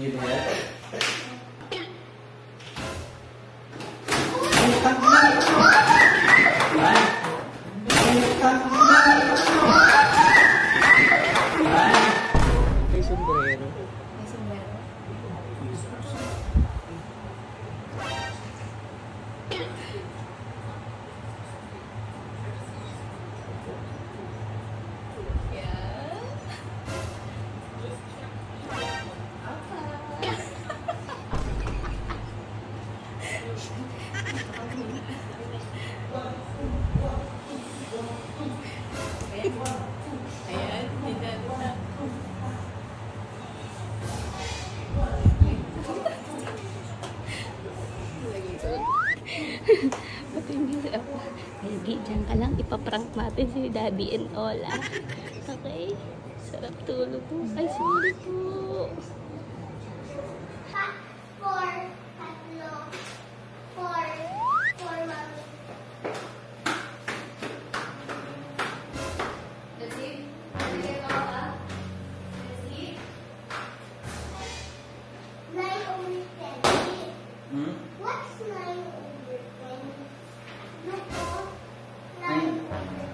Need help? May sombrero. May sombrero. Ayan, tignan na. Pati hindi siya. Baby, dyan ka lang. Ipaprank natin si Daddy and Ola. Okay? Sarap tulog po. Ay, sorry po. That's it? That's it, Lola? That's it? Hmm? What's 9 over 10? Look, 9 Ay, over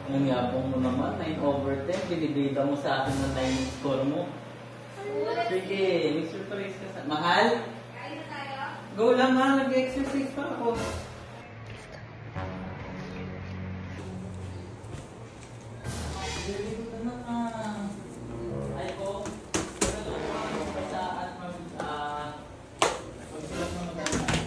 10. ang yapong mo naman, 9 over 10. Binibida mo sa akin na 9 yung score mo. Sige, may surprise ka sa... Mahal? Kain na tayo? Go lang ha, nag-exercise pa ako. Deligo na na. Ay ko, magsulat mo maganda.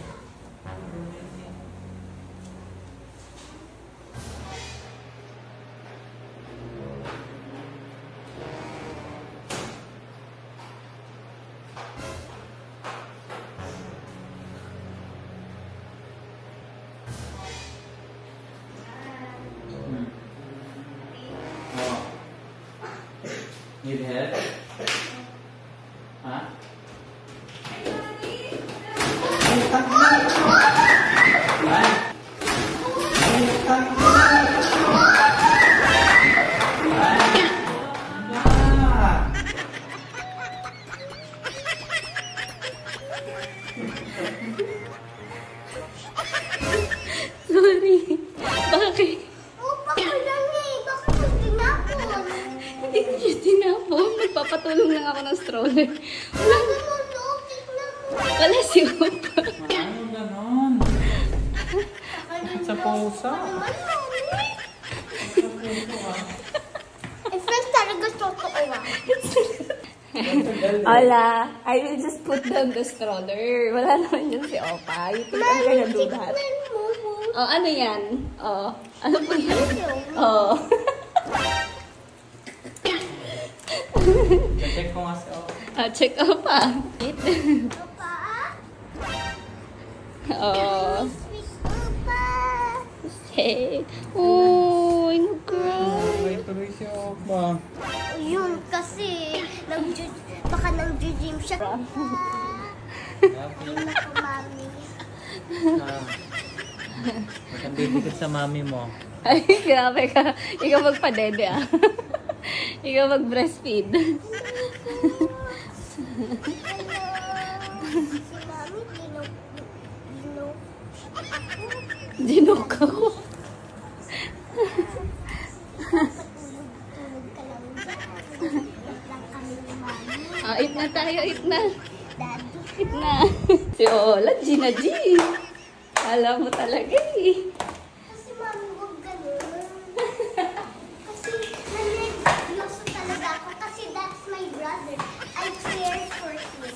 Oh. Need help? Ha? Sorry. Bakit? Upa ko lang eh. Bakit mo tinapon? Hindi ko siya tinapon. Nagpapatulong lang ako ng stroller. Wala, Ano mo loob? Tignan mo. wala si Opa. Ano ganon? Sa pusa. Naman, mami. Friends talaga totoo ah. Ola, I will just put down the stroller. Wala naman yun si Opa. You think I'm gonna do that? Tignan mo. Oh, ano yan? Oh, ano po yan? Oh. Check ko nga si Opa. Check Opa. Opa? Oh. Sweet Opa. Check. Oh, nag-cry. May tuloy si Opa. Yun kasi, baka nang-gym siya. Yun ako, mami. Magandidikit sa mami mo. Ay, grabe ka. Ikaw magpadede ah. Ikaw mag-breastfeed. Si mami, Dinok ako. Tulog ka lang dyan. Lang kami ni mami. Ah, eat na tayo, eat na. Daddy. Eat na. Si Ola, Gina G. Alam mo talaga eh. Kasi mami, huwag ganun. Kasi naniloso talaga ako. Kasi that's my brother. I care for him.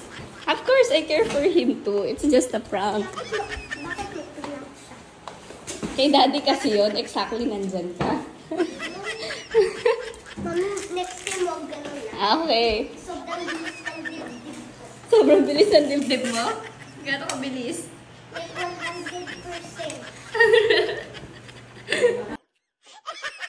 Of course, I care for him too. It's just a prank. Bakit mo pinang siya? Kay Daddy kasi yun, exactly nandyan ka. Mami, next time huwag ganun lang. Okay. Sobrang bilis ng dibdib. Sobrang bilis ang dibdib mo? Gano'n kabilis? Like 100%.